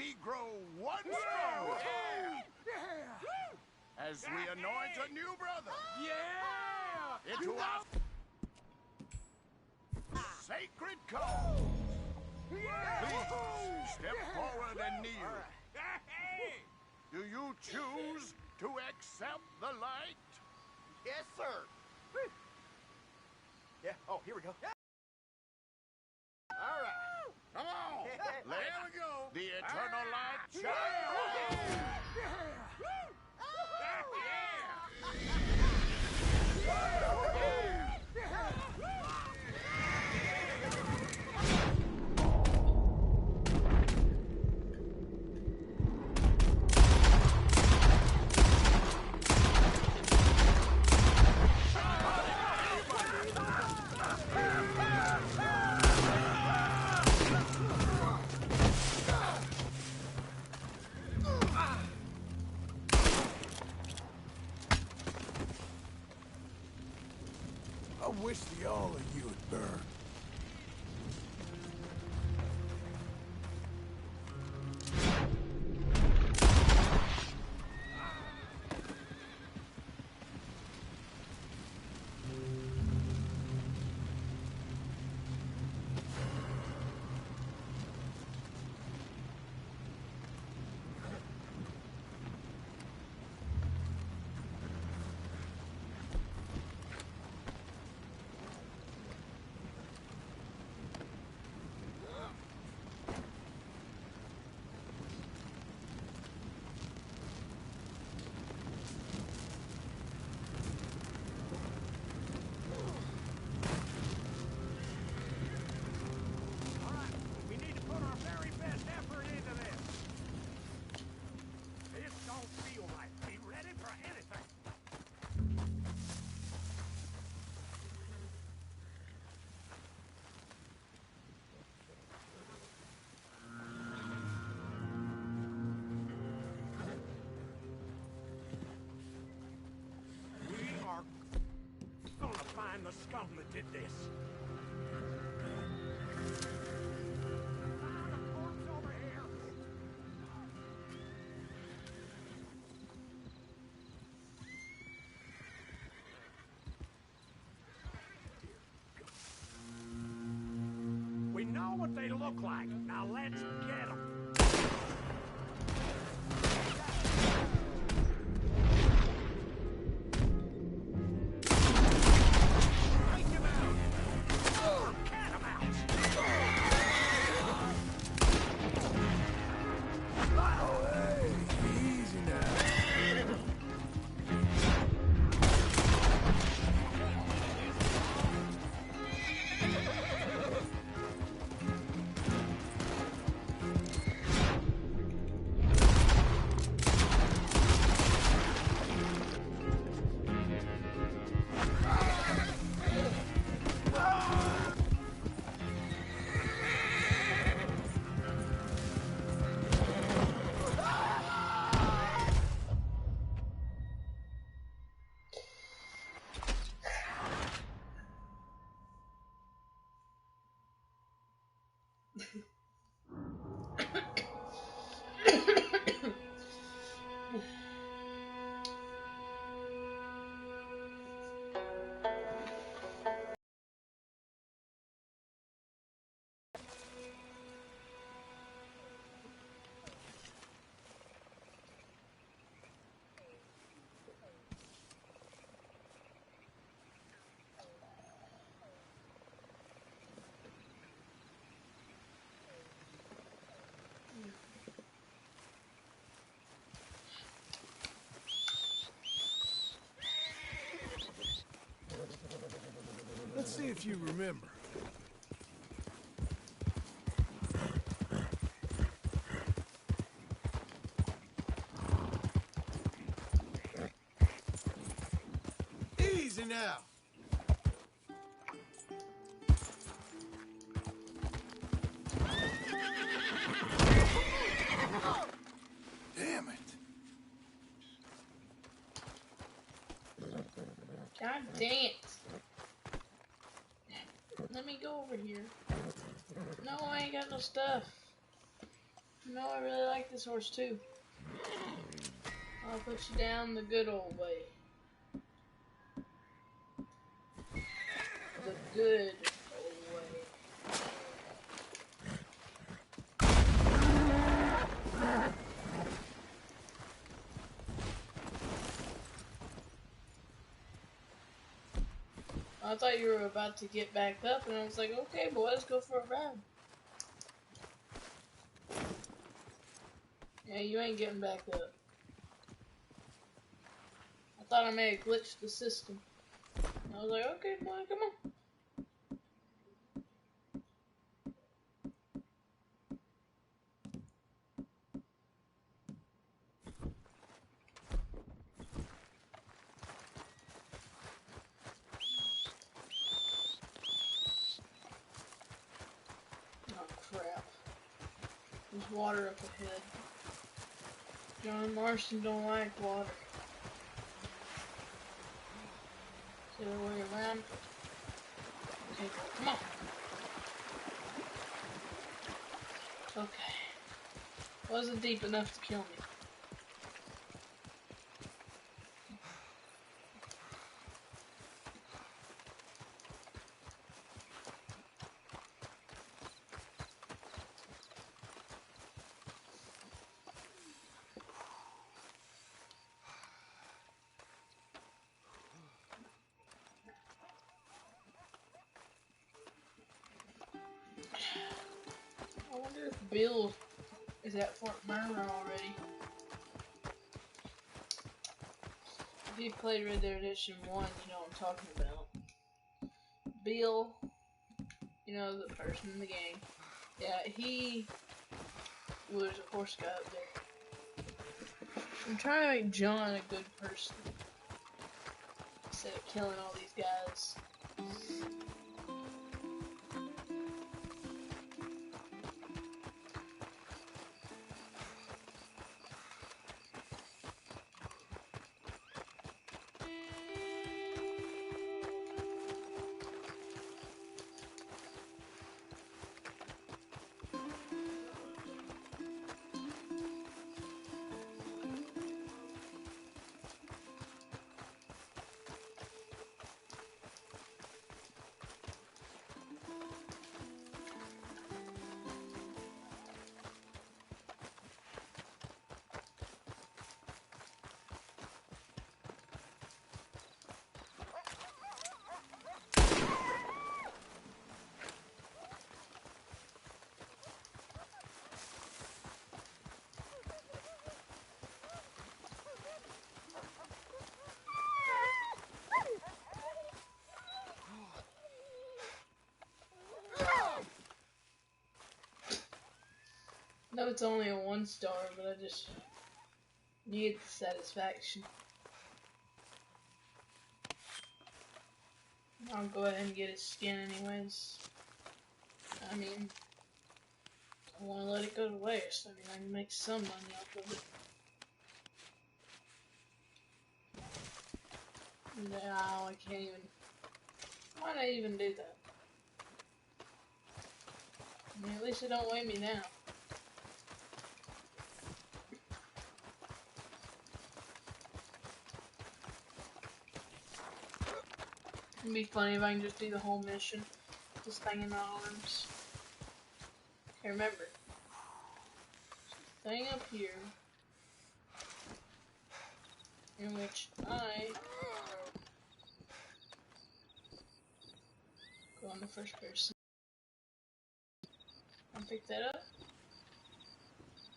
we grow one stronger. As we anoint a new brother. Into our sacred cause. Please step forward and kneel. Do you choose to accept the light? Yes, sir. Yeah. Oh, here we go. All right. Come on. There we go. The eternal light shines. I wish the all of you would burn. The scum that did this. Found a corpse over here. We know what they look like. Now let's get them. Let's see if you remember. Easy now. Damn it. God dang it. Let me go over here. No, I ain't got no stuff. No, I really like this horse too. I'll put you down the good old way. The good old way. I thought you were about to get back up, and I was like, okay, boy, let's go for a ride. Yeah, you ain't getting back up. I thought I may have glitched the system. I was like, okay, boy, come on. Oh, crap. There's water up ahead. John Marston don't like water. Is there a way around? Okay, come on. Okay. Wasn't deep enough to kill me. I wonder if Bill is at Fort Murrah already. If you played Red Dead Redemption 1, you know what I'm talking about. Bill, you know, the person in the game. Yeah, he was a horse guy up there. I'm trying to make John a good person instead of killing all these guys. No, it's only a 1 star, but I just need the satisfaction. I'll go ahead and get his skin anyways. I mean, I want to let it go to waste. I mean, I can make some money off of it. No, I can't even. Why'd I even do that? I mean, at least it don't weigh me now. It'd be funny if I can just do the whole mission. Just thing in my arms. Okay, remember. Thing up here. In which I go on the first person. I'll pick that up.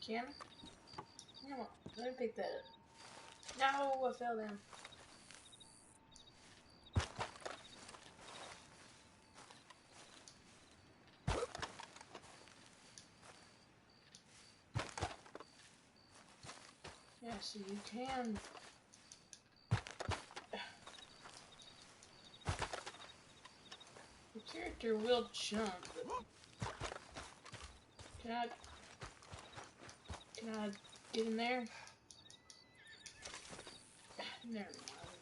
Can I? Come on, let me pick that up. No, I fell down. Yeah, so you can. The character will jump, but can I get in there? Never mind.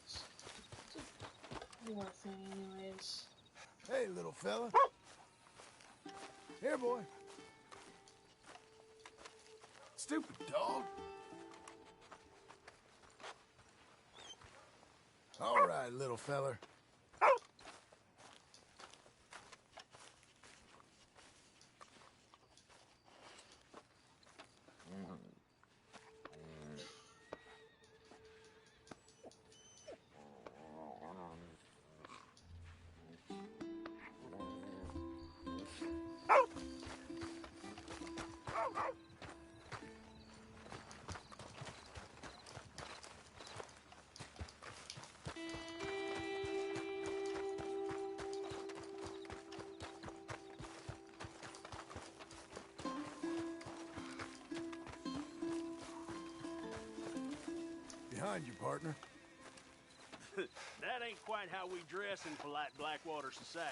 It's a poor thing anyways. Hey, little fella. Here, boy. stupid dog. All right, little feller. Behind you, partner. That ain't quite how we dress in polite Blackwater society.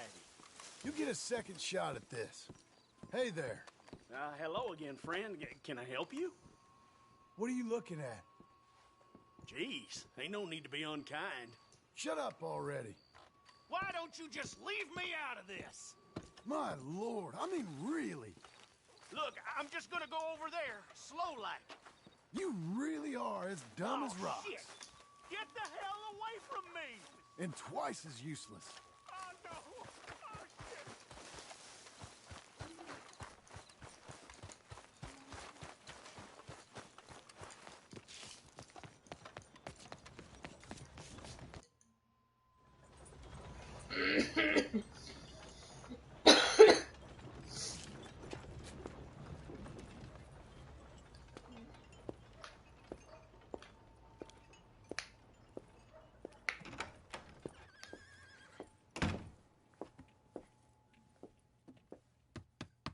You get a second shot at this. Hey there. Hello again, friend. Can I help you? What are you looking at? Jeez, ain't no need to be unkind. Shut up already. Why don't you just leave me out of this? My lord, I mean really. Look, I'm just gonna go over there, slow like. You really are as dumb as rocks. Shit. Get the hell away from me! And twice as useless. Oh, no! Oh, shit!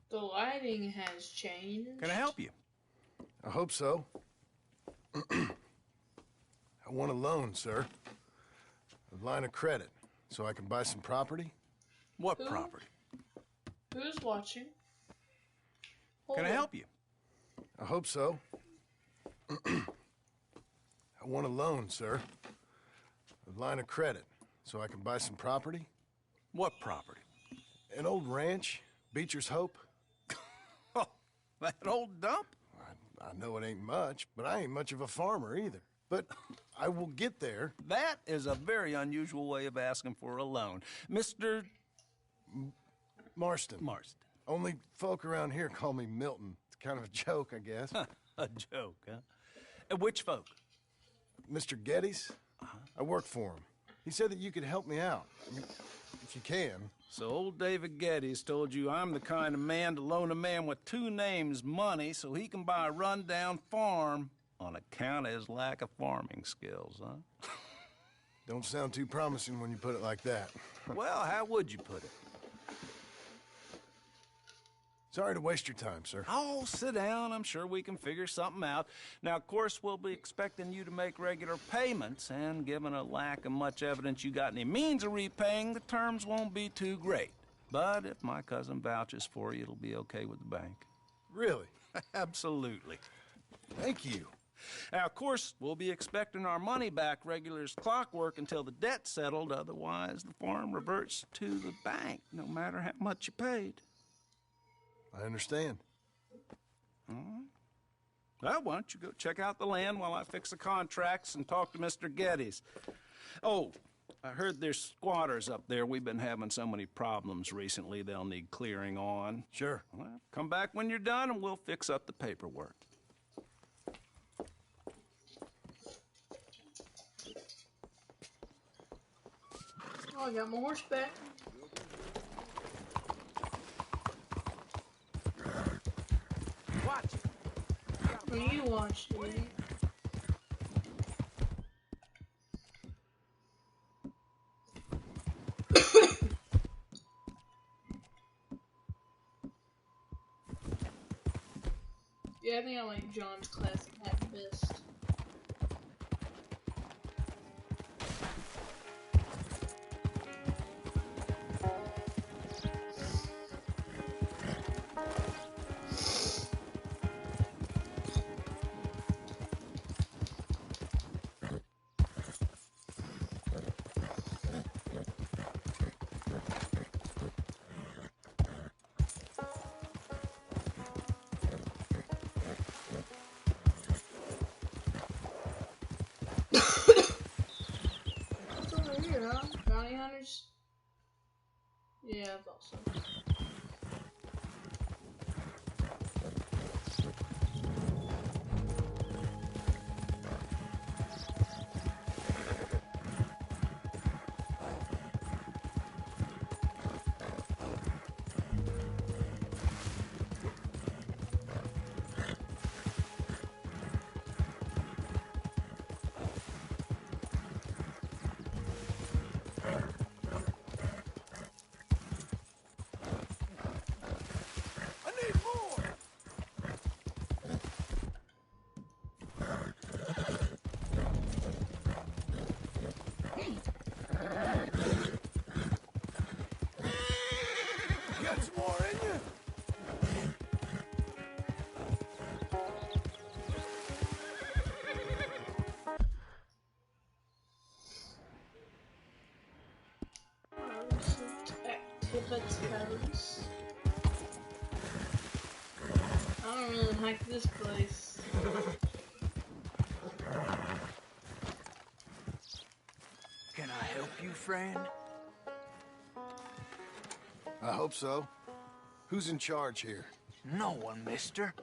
The lighting has changed. Can I help you? I hope so. I want a loan, sir. A line of credit, so I can buy some property. What Who? property? Who's watching? Can I help you? I hope so. I want a loan, sir. A line of credit, so I can buy some property. What property? An old ranch, Beecher's Hope. Oh, that old dump? I know it ain't much, but I ain't much of a farmer either. But I will get there. That is a very unusual way of asking for a loan. Mr. Marston. Marston. Only folk around here call me Milton. It's kind of a joke, I guess. A joke, huh? And which folk? Mr. Geddes? I work for him. He said that you could help me out. I mean, if you can. So old David Geddes told you I'm the kind of man to loan a man with two names money so he can buy a rundown farm on account of his lack of farming skills, huh? Don't sound too promising when you put it like that. Well, how would you put it? Sorry to waste your time, sir. Oh, sit down. I'm sure we can figure something out. Now, of course, we'll be expecting you to make regular payments, and given a lack of much evidence you got any means of repaying, the terms won't be too great. But if my cousin vouches for you, it'll be okay with the bank. Really? Absolutely. Thank you. Now, of course, we'll be expecting our money back regular as clockwork until the debt's settled. Otherwise, the farm reverts to the bank, no matter how much you paid. I understand. All right. Well, why don't you go check out the land while I fix the contracts and talk to Mr. Geddes. Oh, I heard there's squatters up there. We've been having so many problems recently, they'll need clearing on. Sure. Well, come back when you're done and we'll fix up the paperwork. Oh, I got my horse back. Watch it. What do you watch, dude? Yeah, I think I like John's classic hat best. bounty hunters? Yeah, I thought so. Got some more in you? Activities. I don't really like this place. Can I help you, friend? I hope so. Who's in charge here? No one, mister.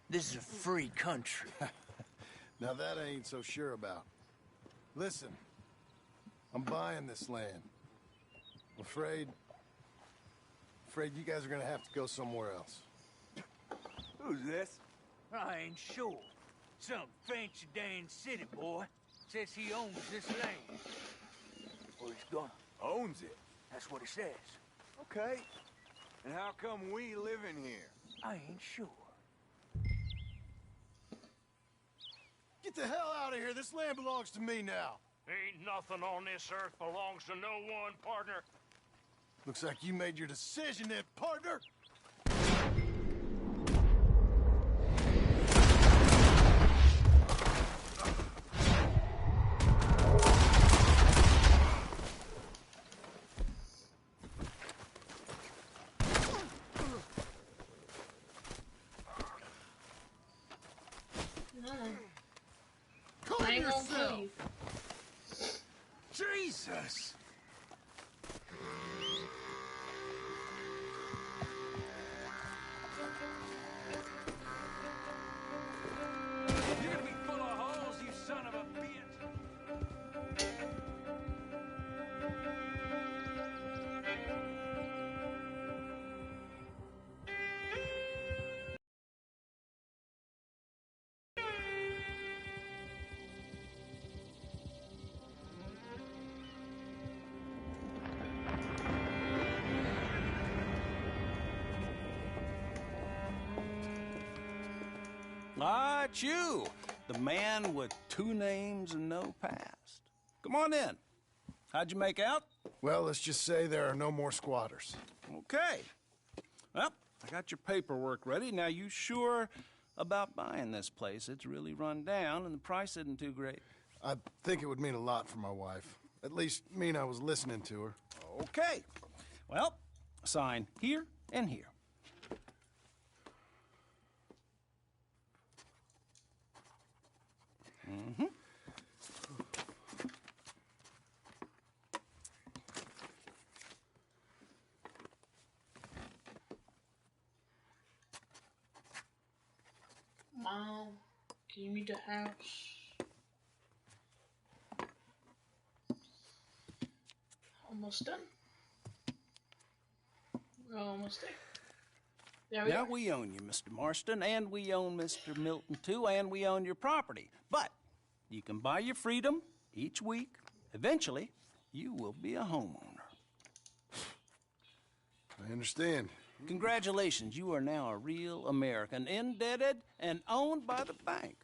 This is a free country. Now that I ain't so sure about. Listen, I'm buying this land. I'm afraid you guys are gonna have to go somewhere else. Who's this? I ain't sure. Some fancy Dan city boy says he owns this land. Or he's gonna. Owns it. That's what he says. Okay. And how come we live in here? I ain't sure. Get the hell out of here. This land belongs to me now. Ain't nothing on this earth belongs to no one, partner. Looks like you made your decision then, partner. I ain't gonna kill you. Jesus! You're gonna be full of holes, you son of a bitch! Ah, it's you, the man with 2 names and no past. Come on in. How'd you make out? Well, let's just say there are no more squatters. Okay. Well, I got your paperwork ready. Now, you sure about buying this place? It's really run down, and the price isn't too great. I think it would mean a lot for my wife. At least mean I was listening to her. Okay. Well, sign here and here. Mm-hmm. Mom, give me the house. Almost done. We're almost there. There we Now are. we own you, Mr. Marston, and we own Mr. Milton, too, and we own your property. But you can buy your freedom each week. Eventually, you will be a homeowner. I understand. Congratulations, you are now a real American, indebted and owned by the bank.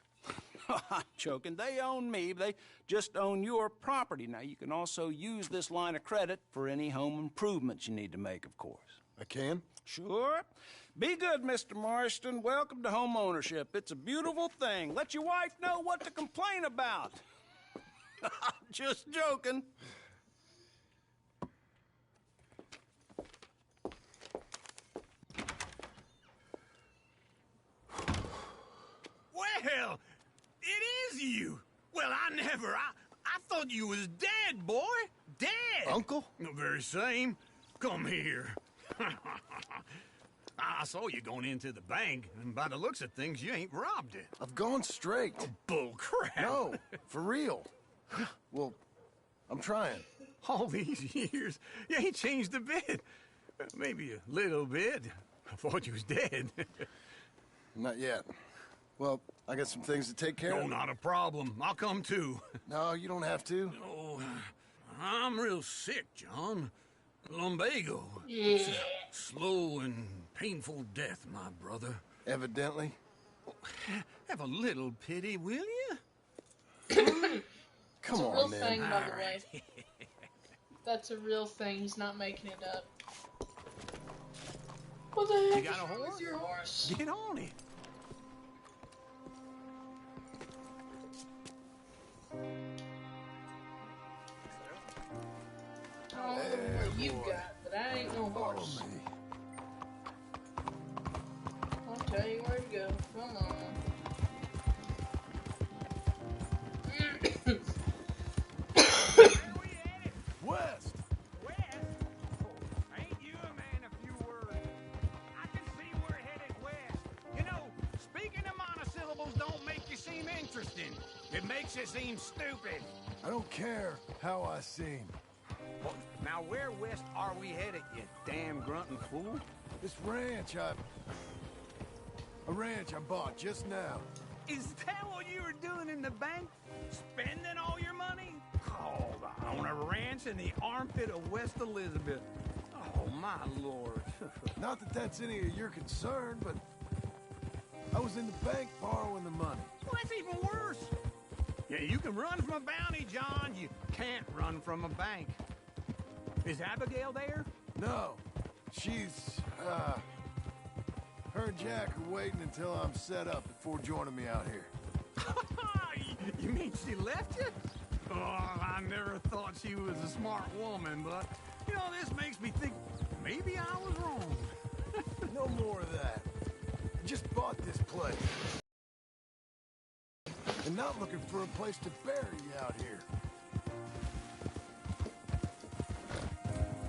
I'm joking. They own me. They just own your property. Now, you can also use this line of credit for any home improvements you need to make, of course. I can? Sure. Be good, Mr. Marston. Welcome to home ownership. It's a beautiful thing. Let your wife know what to complain about. Just joking. Well, it is you. Well, I thought you was dead, boy. Dead. Uncle? The very same. Come here. I saw you going into the bank, and by the looks of things, you ain't robbed it. I've gone straight. Bull crap. No, for real. Well, I'm trying. All these years, you ain't changed a bit. Maybe a little bit. I thought you was dead. Not yet. Well, I got some things to take care No, of. not a problem. I'll come too. No, you don't have to. Oh, I'm real sick, John. Lumbago. Yeah. It's a slow and painful death, my brother. Evidently. Have a little pity, will you? Come It's a real on, man. thing, by the way. That's a real thing. He's not making it up. What the heck? You got a is wrong horse? with your horse? Get on it. I don't know what you got, but I ain't no horse. Follow me. I'll tell you where to go. Come on. West! West? Oh, ain't you a man of few words? I can see we're headed west. You know, speaking of monosyllables don't make you seem interesting. It makes you seem stupid. I don't care how I seem. Well, now where west are we headed, you damn grunting fool? This ranch a ranch I bought just now. Is that what you were doing in the bank? Spending all your money? Oh, the owner ranch in the armpit of West Elizabeth. Oh, my lord. Not that that's any of your concern, but I was in the bank borrowing the money. Well, that's even worse. Yeah, you can run from a bounty, John. You can't run from a bank. Is Abigail there? No, she's, her and Jack are waiting until I'm set up before joining me out here. You mean she left you? Oh, I never thought she was a smart woman, but, you know, this makes me think maybe I was wrong. No more of that. I just bought this place. And not looking for a place to bury you out here.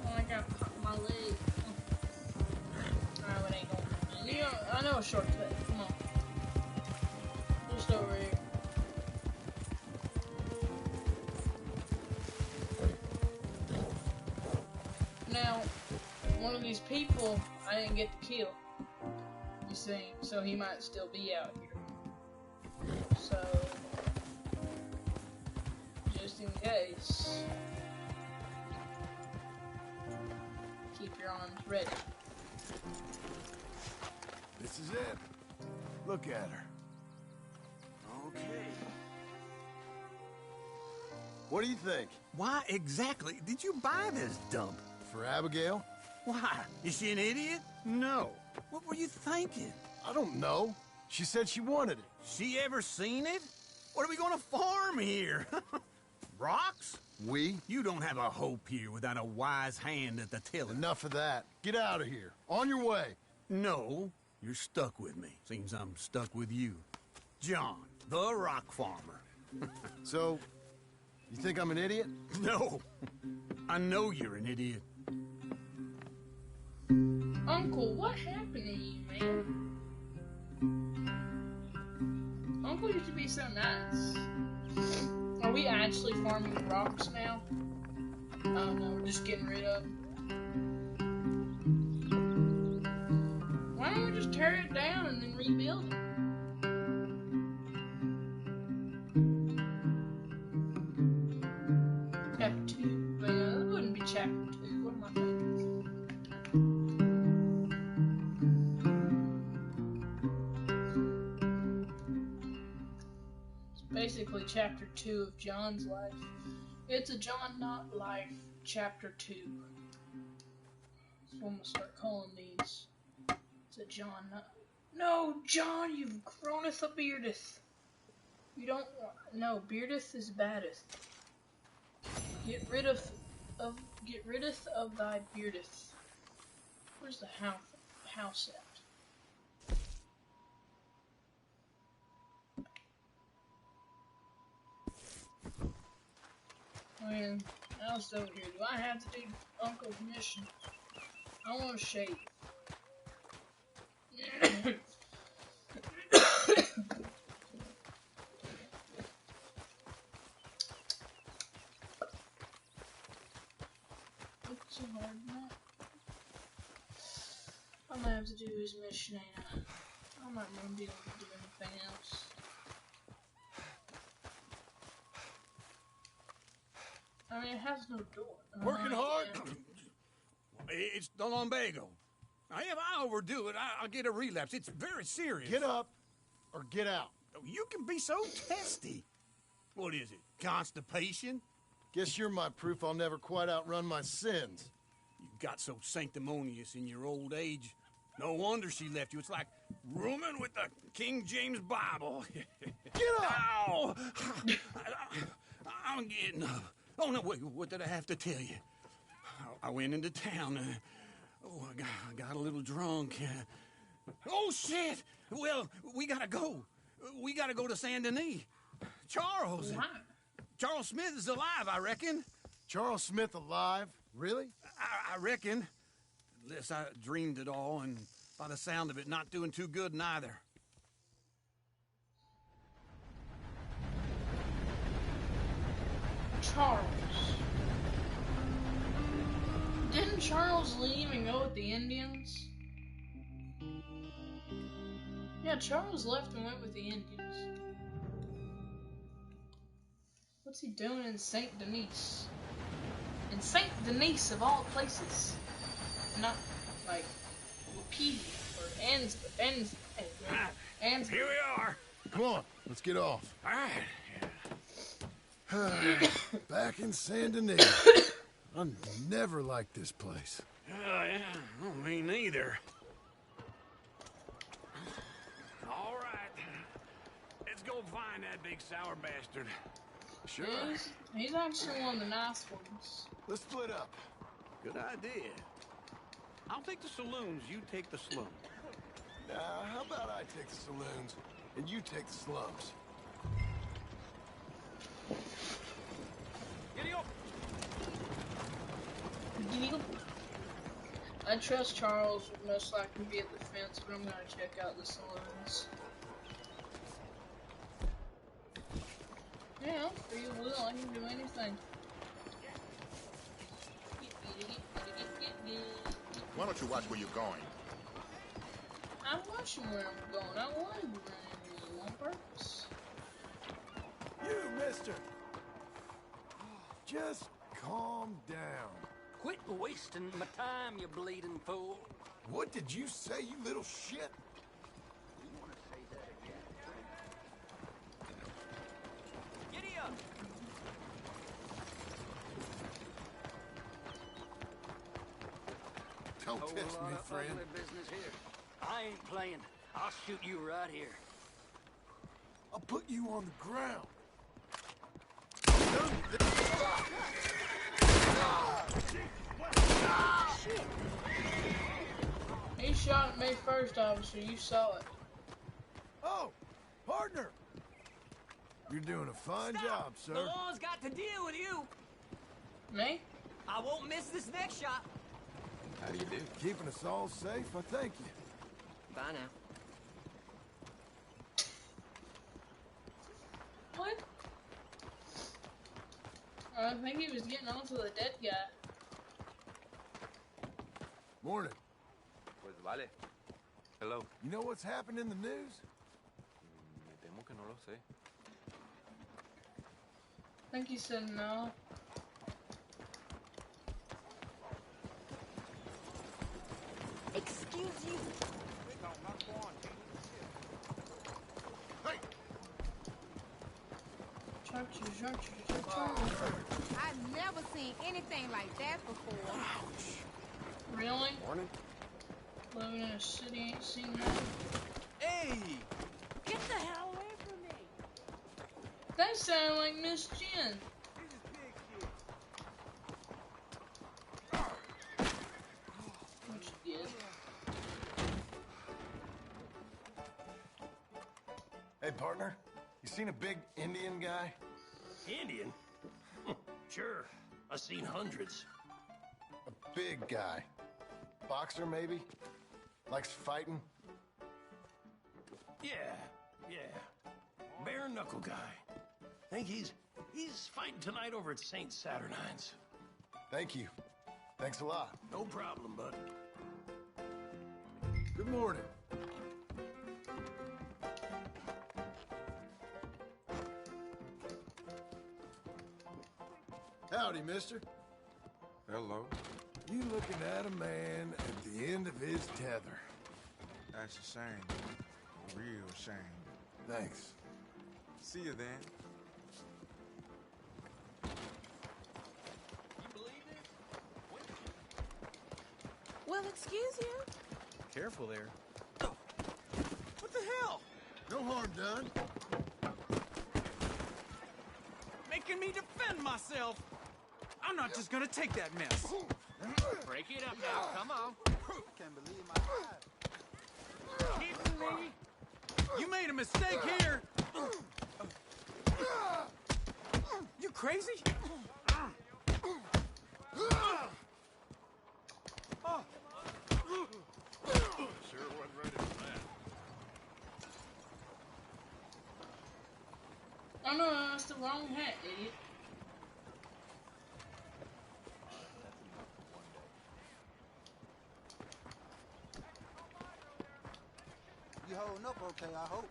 Oh, I got my leg. Alright, it ain't going. You know, I know a shortcut. Come on. Just over here. Now, one of these people I didn't get to kill. You see, so he might still be out here. So, just in case, keep your arms ready. This is it. Look at her. Okay. What do you think? Why exactly did you buy this dump? For Abigail? Why? Is she an idiot? No. What were you thinking? I don't know. She said she wanted it. She ever seen it? What are we gonna farm here? Rocks? We? You don't have a hope here without a wise hand at the tiller. Enough of that. Get out of here. On your way. No, you're stuck with me. Seems I'm stuck with you. John, the rock farmer. So, you think I'm an idiot? No, I know you're an idiot. Uncle, what happened to you, man? Uncle used to be so nice. Are we actually farming rocks now? Oh no, we're just getting rid of them. Why don't we just tear it down and then rebuild it? Chapter 2. But that wouldn't be chapter 2. What am I thinking? Basically chapter 2 of John's life. It's a John Not Life chapter 2. So I'm gonna start calling these. It's a John Not. No, John, you've growneth a beardeth. You don't want. No, beardeth is baddeth. Get riddeth of thy beardeth. Where's the house at? I mean, else over here? Do I have to do Uncle's mission? I want to shave. What's so hard in that? I might have to do his mission, ain't I? I might not be able to do anything else. I mean, it has no door. Working hard? Yeah. It's the lumbago. Now, if I overdo it, I'll get a relapse. It's very serious. Get up or get out. You can be so testy. What is it, constipation? Guess you're my proof I'll never quite outrun my sins. You got so sanctimonious in your old age. No wonder she left you. It's like rooming with the King James Bible. Get up! Ow! I'm getting up. Oh, no, wait, what did I have to tell you? I went into town. I got a little drunk. Oh, shit! Well, we gotta go. We gotta go to Saint Denis. Charles. Why? Charles Smith is alive, I reckon. Charles Smith alive? Really? I reckon. Unless I dreamed it all, and by the sound of it, not doing too good neither. Charles. Didn't Charles leave and go with the Indians? Yeah, Charles left and went with the Indians. What's he doing in Saint Denis? In Saint Denis of all places. Not like Wapiti or Ansby. Here we are. Come on, let's get off. All right. Back in Saint Denis. I never liked this place. Yeah, oh, me neither. All right. Let's go find that big sour bastard. Sure. He's actually one of the nice ones. Let's split up. Good idea. I'll take the saloons, you take the slums. How about I take the saloons and you take the slums? Giddy up! I trust Charles would most likely be at the fence, but I'm gonna check out the saloons. Yeah, free will, I can do anything. Why don't you watch where you're going? I'm watching where I'm going. I wanted to run into you on purpose. You, mister. Just calm down. Quit wasting my time, you bleeding fool. What did you say, you little shit? Giddy up! Don't test me, Whole lot of friend. ugly business here. I ain't playing. I'll shoot you right here. I'll put you on the ground. He shot at me first, officer. You saw it. Oh, partner. You're doing a fine job, sir. The law's got to deal with you. Me? I won't miss this next shot. How do you do? Keeping us all safe, I thank you. Bye now. What? I think he was getting onto the dead guy. Morning. Pues vale. Hello. You know what's happened in the news? Me temo que no lo sé. I think he said no. Excuse you. Hey! I've never seen anything like that before. Really? Morning. Living in a city ain't seen that. Hey! Get the hell away from me! That sounded like Miss Jen. What you get? Hey, partner. You seen a big Indian guy? Indian? Sure. I've seen hundreds. A big guy. Boxer, maybe? Likes fighting? Yeah. Bare knuckle guy. Think he's fighting tonight over at St. Saturnine's. Thank you. Thanks a lot. No problem, bud. Good morning. Howdy, mister. Hello. You looking at a man at the end of his tether. That's a shame. A real shame. Thanks. See you then. Well, excuse you. Careful there. What the hell? No harm done. Making me defend myself. I'm not just gonna take that mess. Break it up now, come on. Can't believe my eyes. Kidding me? You made a mistake here. You crazy? Sure wasn't ready for that. Oh no, that's the wrong hat, idiot. You holding up okay, I hope.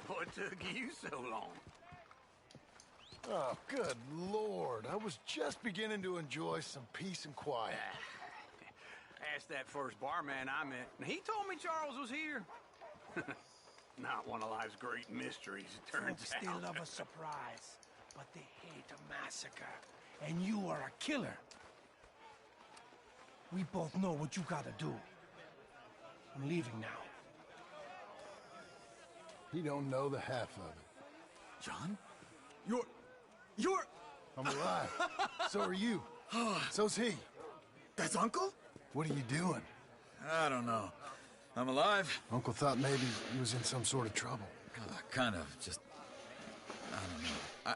What took you so long? Oh, good Lord. I was just beginning to enjoy some peace and quiet. Asked that first barman I met, and he told me Charles was here. Not one of life's great mysteries, it turns Folks still out. love a surprise, but they hate a massacre. And you are a killer. We both know what you gotta do. I'm leaving now. He don't know the half of it. John? You're... I'm alive. So are you. So's he. That's Uncle? What are you doing? I don't know. I'm alive. Uncle thought maybe he was in some sort of trouble. Kind of. Just... I don't know.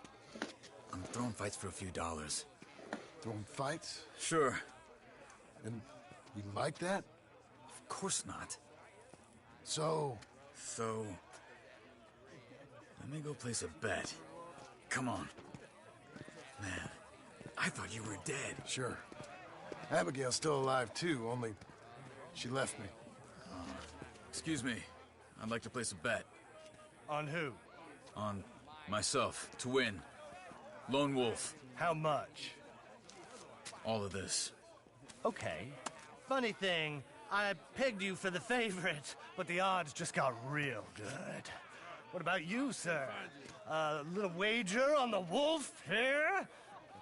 I'm throwing fights for a few dollars. Throwing fights? Sure. And you like that? Of course not. So, let me go place a bet. Come on. Man, I thought you were dead. Sure. Abigail's still alive too, only she left me. Excuse me. I'd like to place a bet. On who? On myself, to win. Lone Wolf. How much? All of this. Okay. Funny thing, I pegged you for the favorite, but the odds just got real good. What about you, sir? A little wager on the wolf here?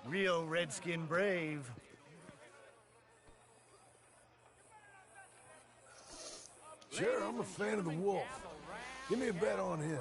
Real redskin brave. Sure, I'm a fan of the wolf. Give me a bet on him.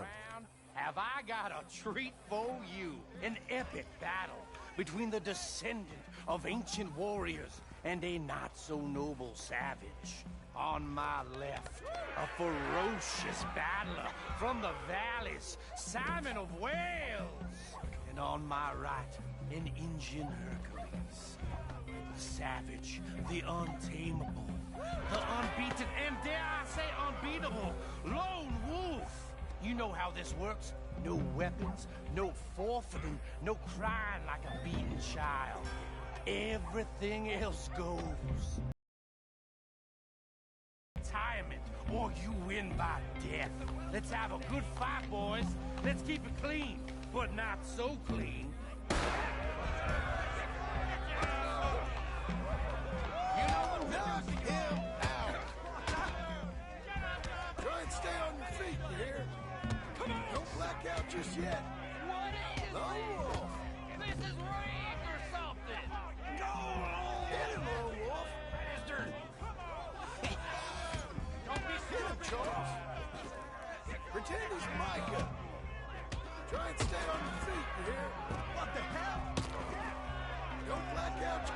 Have I got a treat for you? An epic battle between the descendant of ancient warriors and a not-so-noble savage. On my left, a ferocious battler from the valleys, Simon of Wales. And on my right, an Indian Hercules. The savage, the untamable, the unbeaten, and dare I say unbeatable, Lone Wolf. You know how this works. No weapons, no forfeiting, no crying like a beaten child. Everything else goes. Retirement, or you win by death. Let's have a good fight, boys. Let's keep it clean, but not so clean. Knock him out! Try and stay on your feet, you hear? Come on! Don't black out just yet. What is Lone Wolf! this? This is rigged or something! Hit him, Lone Wolf! Don't be Hit him, Charles! Pretend he's Micah! Try and stay on your feet, you hear? What the hell? Don't black out.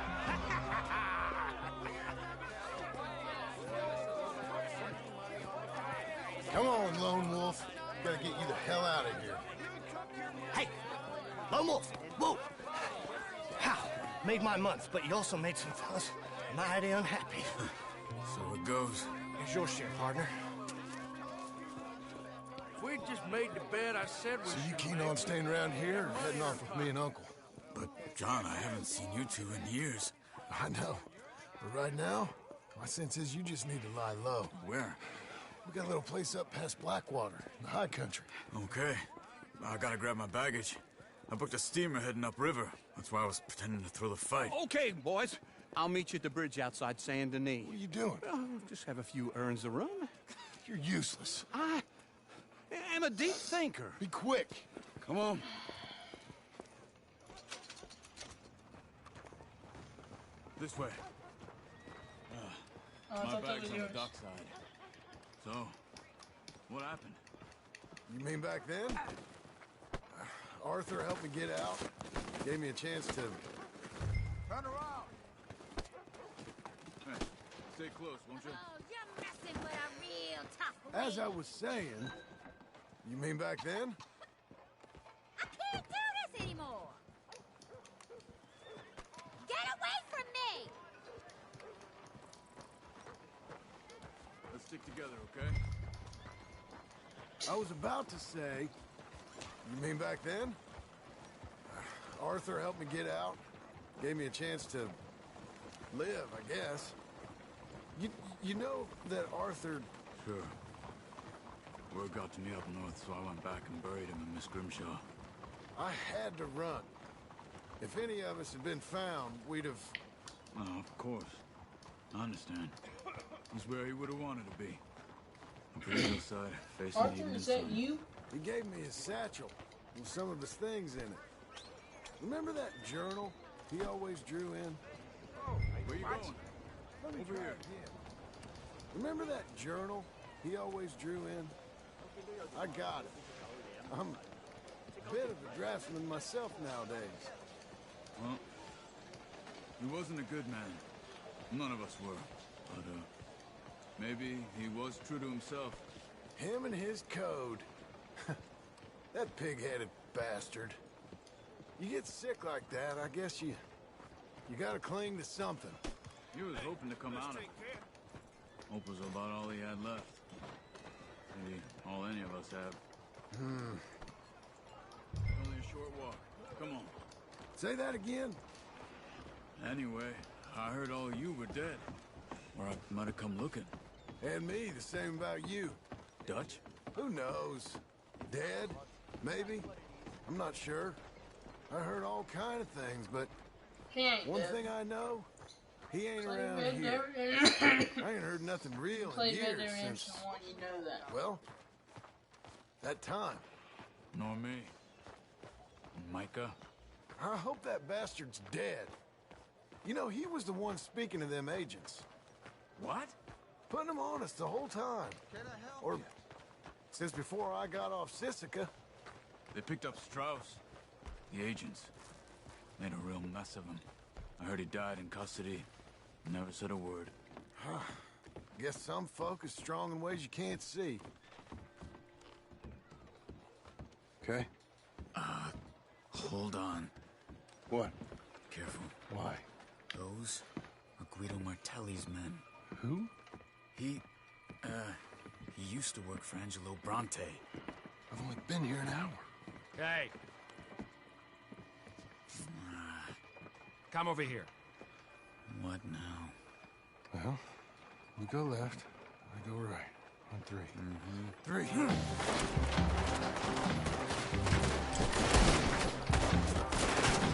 Come on, Lone Wolf. Gotta get you the hell out of here. Hey, Lone Wolf, whoa! How? Made my month, but you also made some fellas mighty unhappy. So it goes. Here's your share, partner. If we just made the bed I said we So you should keen make, on staying around here or heading off with me and Uncle? But, John, I haven't seen you two in years. I know. But right now, my sense is you just need to lie low. Where? We got a little place up past Blackwater, in the high country. Okay. I gotta grab my baggage. I booked a steamer heading upriver. That's why I was pretending to throw the fight. Okay, boys. I'll meet you at the bridge outside Saint Denis. What are you doing? Oh, just have a few errands to run. You're useless. I am a deep thinker. Be quick. Come on. This way. Oh, I My thought that bag's was on the yours. dockside. So, what happened? You mean back then? Arthur helped me get out. Gave me a chance to... Turn around. Hey, stay close, won't you? Oh, you're messing with a real tough As I was saying... You mean back then? I can't do this anymore. Get away from me! Let's stick together, okay? I was about to say... You mean back then? Arthur helped me get out. Gave me a chance to live, I guess. You know that Arthur... Sure. Word got to me up north, so I went back and buried him in Miss Grimshaw. I had to run. If any of us had been found, we'd have... Oh, of course. I understand. He's where he would have wanted to be. On the hillside, facing the Arthur, evening is that sun. you? He gave me his satchel with some of his things in it. Remember that journal he always drew in? Where you going? Let me Over try here. again. Remember that journal he always drew in? I got it. I'm a bit of a draftsman myself nowadays. Well, he wasn't a good man. None of us were. But, maybe he was true to himself. Him and his code. That pig-headed bastard. You get sick like that, I guess you gotta cling to something. He was hoping to come out of it. Hope was about all he had left. Maybe all any of us have. Only a short walk. Come on. Say that again? Anyway, I heard all you were dead. Or I might have come looking. And me, the same about you. Dutch? Who knows? Dead? Maybe? I'm not sure. I heard all kind of things, but He ain't one dead. thing I know, he ain't Played around Red here. Dead I ain't heard nothing real in Played Red years Dead since, Redemption 1, you know that. well, that time. Nor me. Micah? I hope that bastard's dead. You know, he was the one speaking to them agents. What? Putting them on us the whole time. Can I help Or you? since before I got off Sisika. They picked up Strauss. The agents. Made a real mess of him. I heard he died in custody. Never said a word. Guess some folk is strong in ways you can't see. Okay. Hold on. What? Careful. Why? Those are Guido Martelli's men. Who? He used to work for Angelo Bronte. I've only been here an hour. Hey. Come over here. What now? Well, you go left, I go right. On three. Three.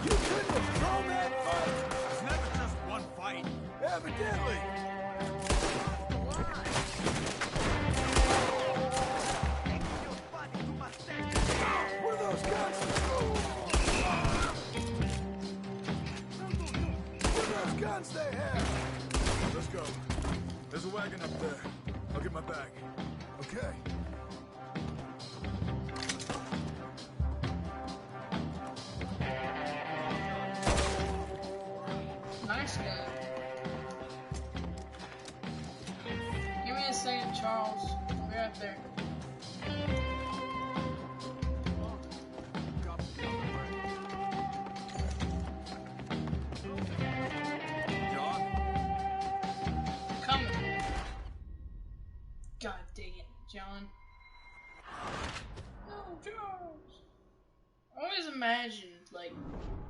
You couldn't have thrown that fight! It's never just one fight. Evidently! What are those guns? What are those guns they have? Let's go. There's a wagon up there. I'll get my bag. Okay. Nice guy. Give me a second, Charles. I'll be right there. imagine, like,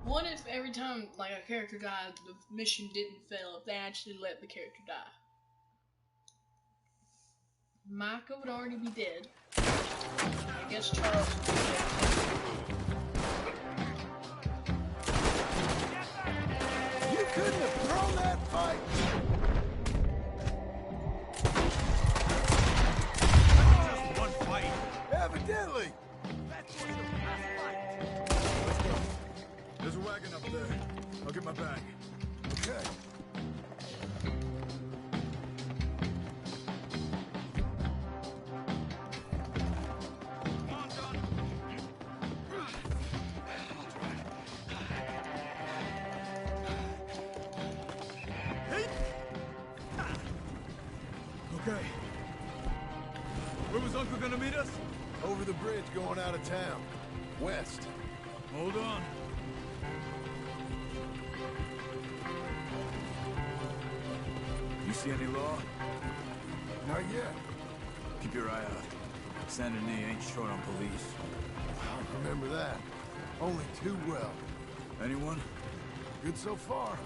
what if every time, like, a character died, the mission didn't fail if they actually let the character die? Micah would already be dead. I guess Charles would be dead. You couldn't have thrown that fight! Just one fight. Evidently! Let's go. There's a wagon up there. I'll get my bag. Okay. Okay. Where was Uncle gonna meet us? Over the bridge going out of town. West. Hold on. You see any law? Not yet. Keep your eye out. Saint Denis ain't short on police. I remember that. Only too well. Anyone? Good so far.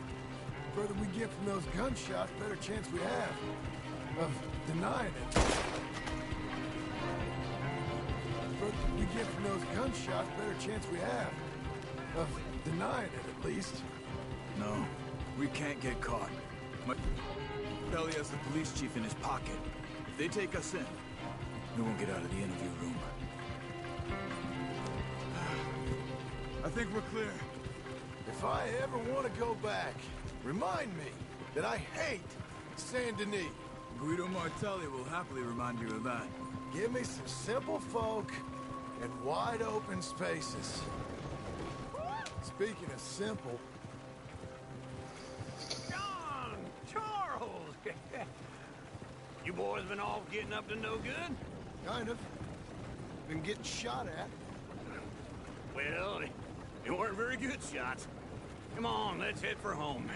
The further we get from those gunshots, better chance we have of denying it. The further we get from those gunshots, better chance we have of denying it, at least. No, we can't get caught. Belly has the police chief in his pocket. If they take us in, we won't get out of the interview room. I think we're clear. If I ever want to go back, remind me that I hate Saint Denis. Guido Martelli will happily remind you of that. Give me some simple folk and wide open spaces. Speaking of simple... John! Charles! You boys been off getting up to no good? Kind of. Been getting shot at. Well, they weren't very good shots. Come on, let's head for home.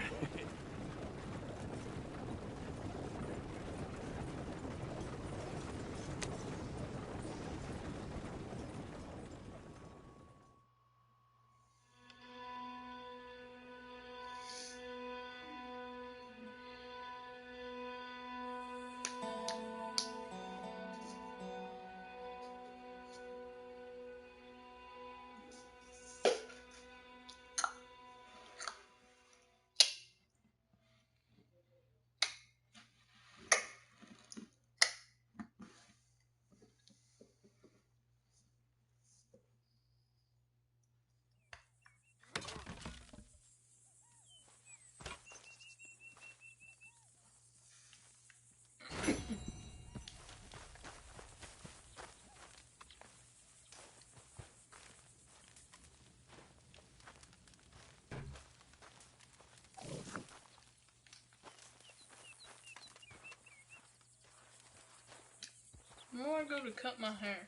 Where do I go to cut my hair?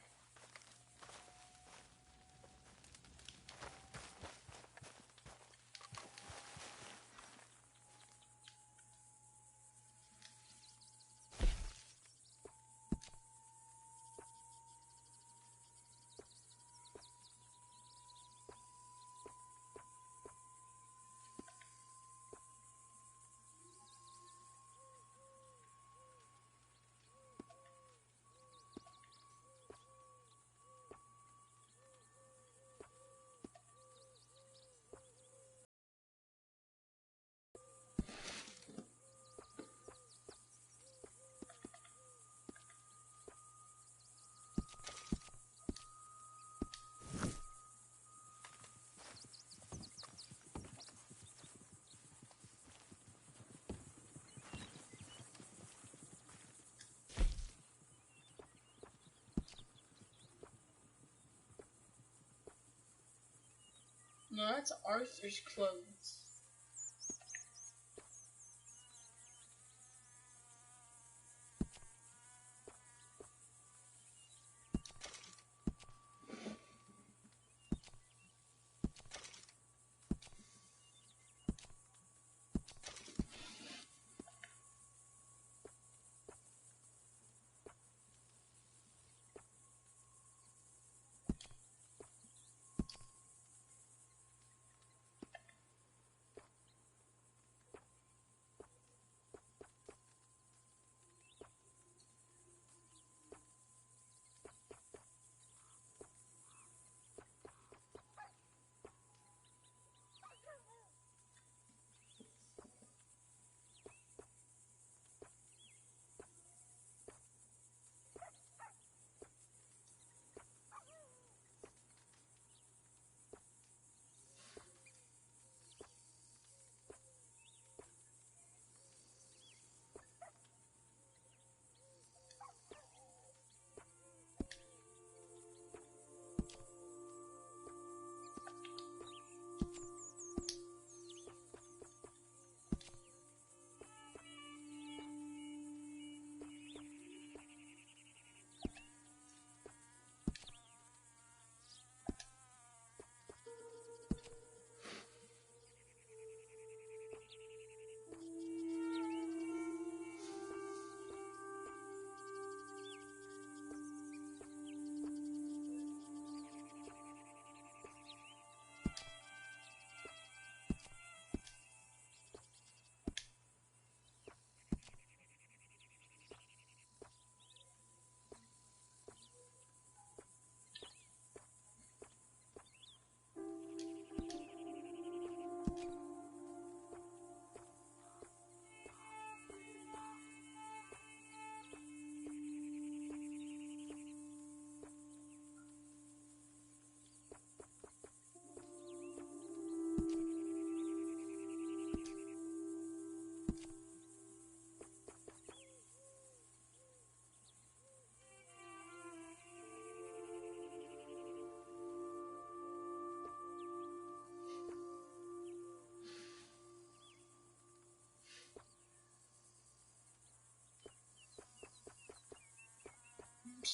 No, that's Arthur's clothes.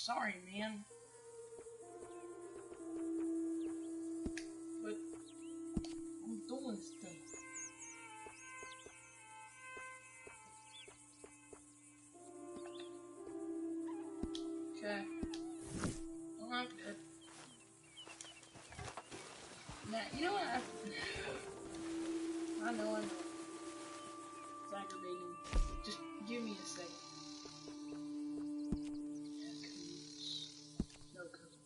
sorry, man. But I'm doing stuff. Okay. Well, I'm good. Now, you know what? I know I'm it's aggravating. Just give me a second. No cover.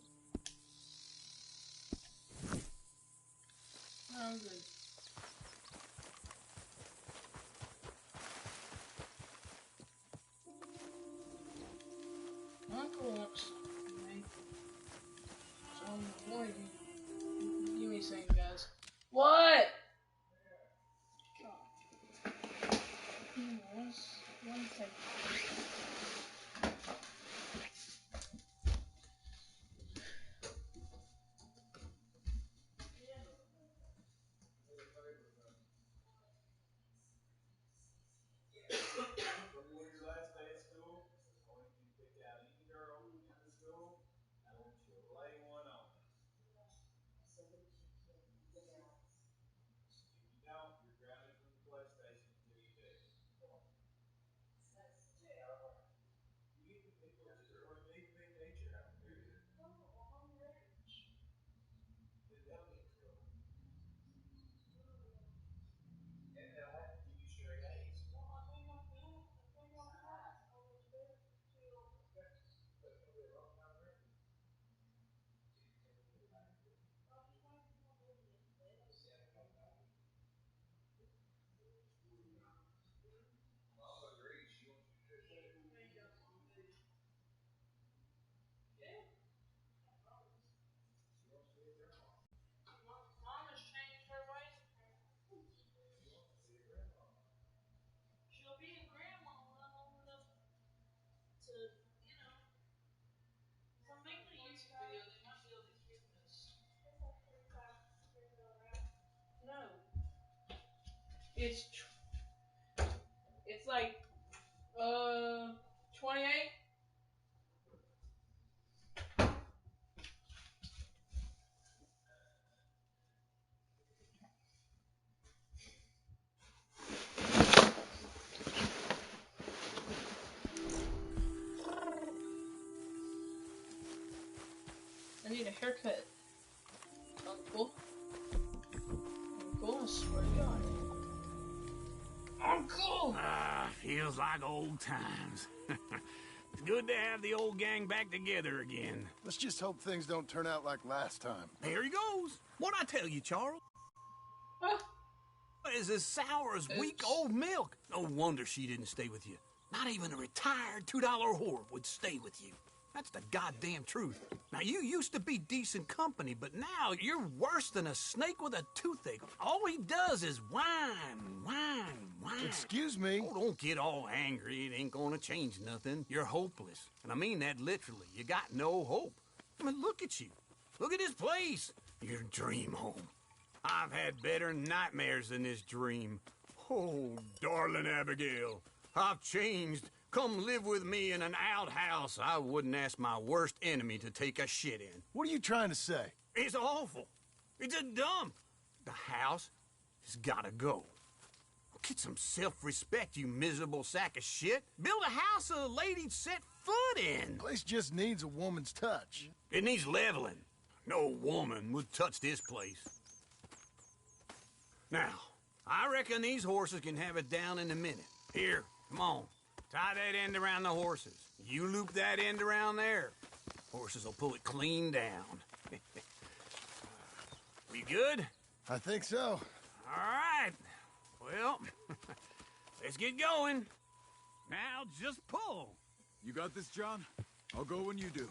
I'm good. Uncle wants something, right? So I'm going to give me a second, guys. What? One second. Mom has changed her ways. She'll be a grandma long enough to, you know. So I'm making a YouTube video. They might be able to hear this. No. It's like 28. I need a haircut. Uncle. Uncle, I swear to God. Uncle! Feels like old times. It's good to have the old gang back together again. Let's just hope things don't turn out like last time. Here he goes. What'd I tell you, Charles? Is as sour as week-old milk. No wonder she didn't stay with you. Not even a retired $2 whore would stay with you. That's the goddamn truth. Now, you used to be decent company, but now you're worse than a snake with a toothache. All he does is whine, whine, whine. Excuse me? Oh, don't get all angry. It ain't gonna change nothing. You're hopeless. And I mean that literally. You got no hope. I mean, look at you. Look at this place. Your dream home. I've had better nightmares than this dream. Oh, darling Abigail, I've changed. Come live with me in an outhouse I wouldn't ask my worst enemy to take a shit in. What are you trying to say? It's awful. It's a dump. The house has gotta go. Get some self-respect, you miserable sack of shit. Build a house a lady'd set foot in. The place just needs a woman's touch. It needs leveling. No woman would touch this place. Now, I reckon these horses can have it down in a minute. Here, come on. Tie that end around the horses. You loop that end around there. Horses will pull it clean down. We good? I think so. All right. Well, let's get going. Now just pull. You got this, John? I'll go when you do.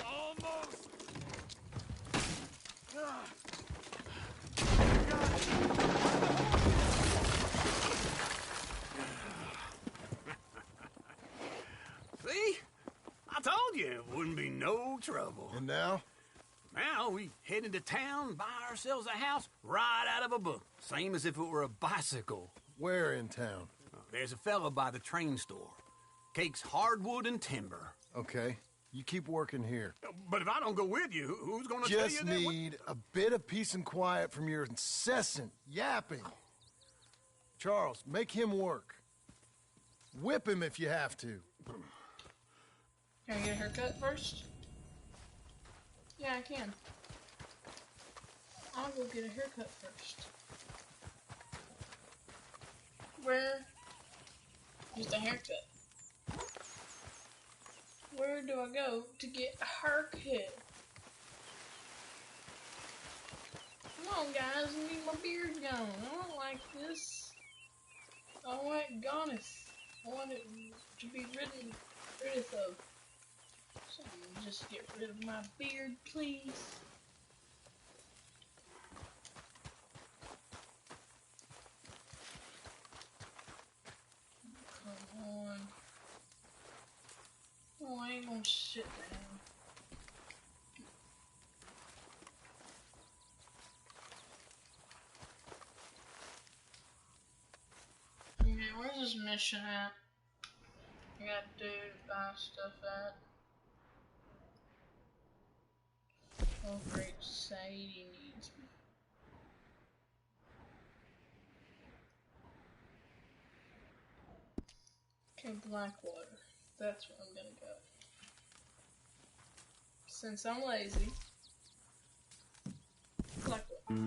Almost. See? I told you it wouldn't be no trouble. And now? Now we head into town, buy ourselves a house right out of a book. Same as if it were a bicycle. Where in town? There's a fella by the train store. Cakes hardwood and timber. Okay. You keep working here. But if I don't go with you, who's gonna tell you Just that? need a bit of peace and quiet from your incessant yapping. Charles, make him work. Whip him if you have to. Can I get a haircut first? Yeah, I can. I'll go get a haircut first. Where? Just a haircut. Where do I go to get a haircut? Come on, guys, I need my beard gone. I don't like this. I want it goneth. I want it to be rid of. Someone just get rid of my beard, please. Come on. Oh, I ain't gonna sit down. Okay, where's this mission at? I got to buy stuff at. Oh great, society needs me. Okay, Blackwater. That's where I'm gonna go. Since I'm lazy. Blackwater.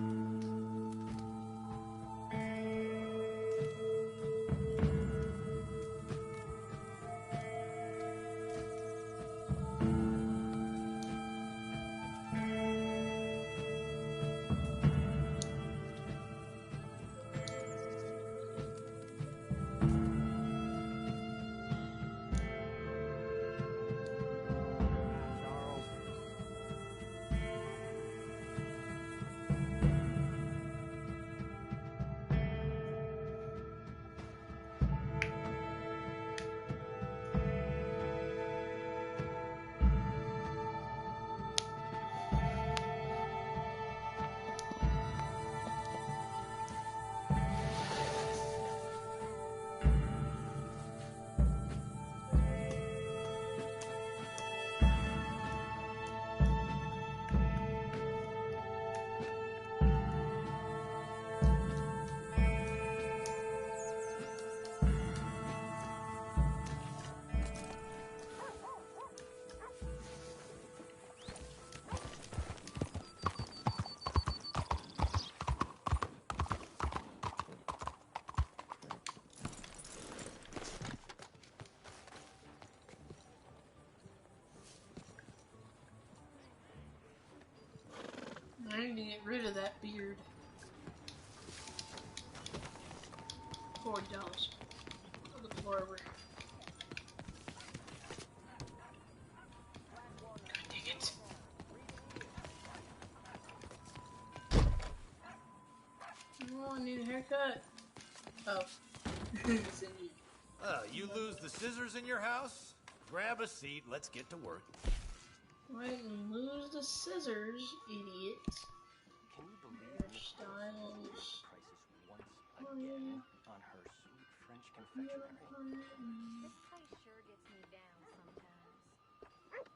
I need to get rid of that beard. $40 for the barber. God dang it. Oh, I need a haircut. Oh. It's in here. You lose the scissors in your house? Grab a seat, let's get to work. I didn't lose the scissors, idiot. Can you believe Hairstyles. crisis once Oh, yeah. on her sweet French confectionery? This place sure gets me down sometimes.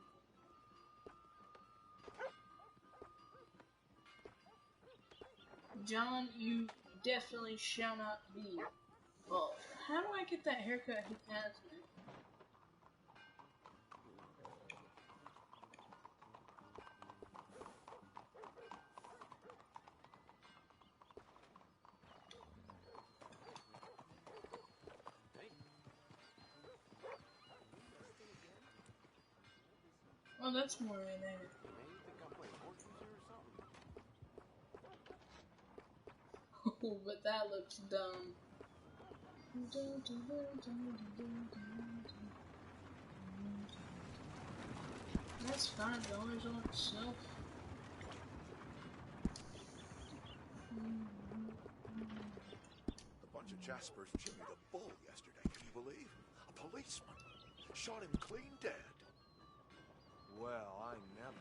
John, you definitely shall not be bald. How do I get that haircut he has me? Oh, that's more in there. Oh, but that looks dumb. That's $5 on itself. A bunch of Jaspers jimmied a bull yesterday, can you believe? A policeman. Shot him clean dead. Well, I never.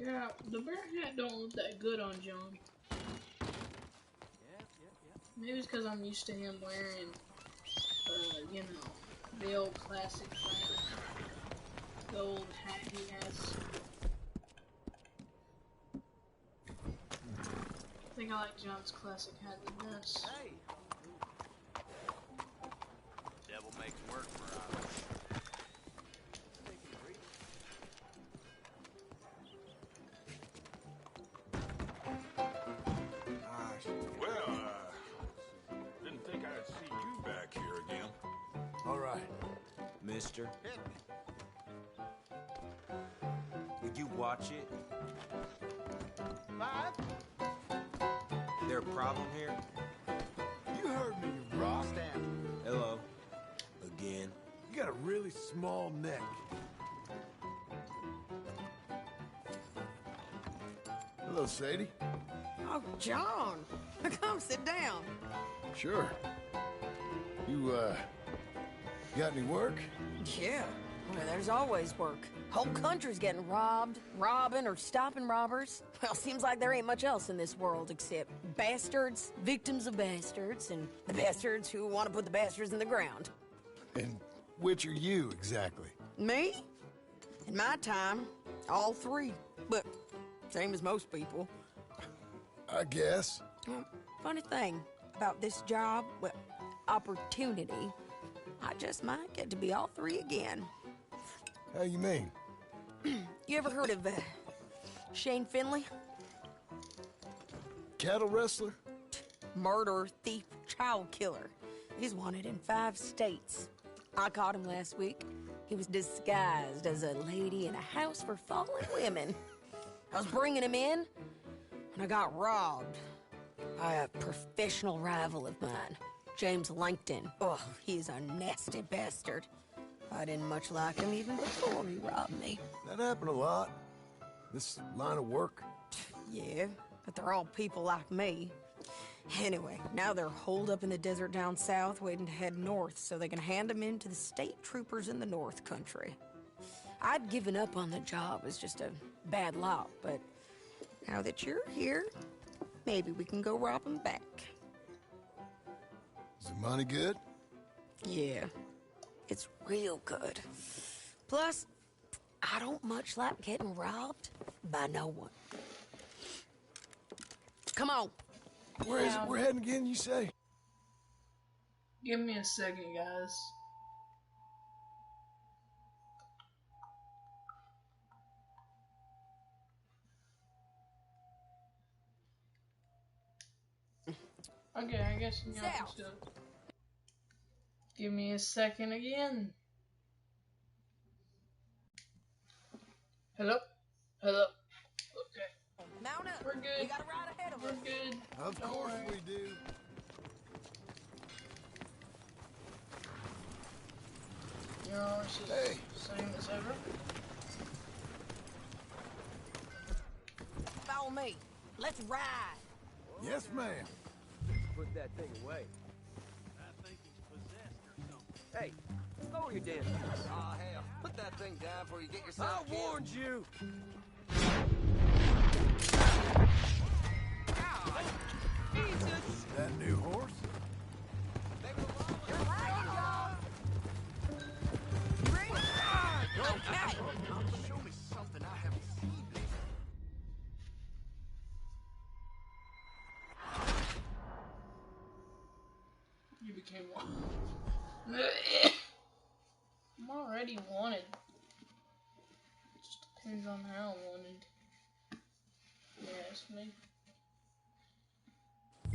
Yeah, the bear hat don't look that good on John. Maybe it's because I'm used to him wearing, you know, the old classic gold hat he has. I think I like John's classic hat the best. Hey. Devil makes work for us. Well, didn't think I'd see you back here again. All right. Mister. Would you watch it? Live? There a problem here? You heard me, you rock. Hello. Again. You got a really small neck. Hello, Sadie. Oh, John. Come sit down. Sure. You, got any work? Yeah. Well, there's always work. Whole country's getting robbed, robbing, or stopping robbers. Well, seems like there ain't much else in this world except bastards, victims of bastards, and the bastards who want to put the bastards in the ground. And which are you, exactly? Me? In my time, all three. But same as most people. I guess. Well, funny thing about this job, well, opportunity, I just might get to be all three again. How you mean? You ever heard of Shane Finley? Cattle wrestler? Murderer, thief, child killer. He's wanted in 5 states. I caught him last week. He was disguised as a lady in a house for fallen women. I was bringing him in, and I got robbed by a professional rival of mine, James Langton. Oh, he's a nasty bastard. I didn't much like him even before he robbed me. That happened a lot. This line of work. Yeah, but they're all people like me. Anyway, now they're holed up in the desert down south waiting to head north so they can hand them in to the state troopers in the north country. I'd given up on the job as just a bad lot, but now that you're here, maybe we can go rob them back. Is the money good? Yeah, it's real good. Plus, I don't much like getting robbed by no one. Come on. Where is it? We're heading again, you say? Give me a second, guys. Okay, I guess you know still. Give me a second again. Hello? Hello? Okay. Mount up. We're good. We got a ride ahead of us. We're good. Of course we do. You know, it's just the same as ever. Follow me. Let's ride. Yes, ma'am. Put that thing away. I think he's possessed or something. Hey, lower your damn voice. Aw, hell. Put that thing down before you get yourself I warned you. Jesus. That new horse? Show me something I haven't seen before. You became one. I'm already wanted. It just depends on how wanted. Yeah, it's me.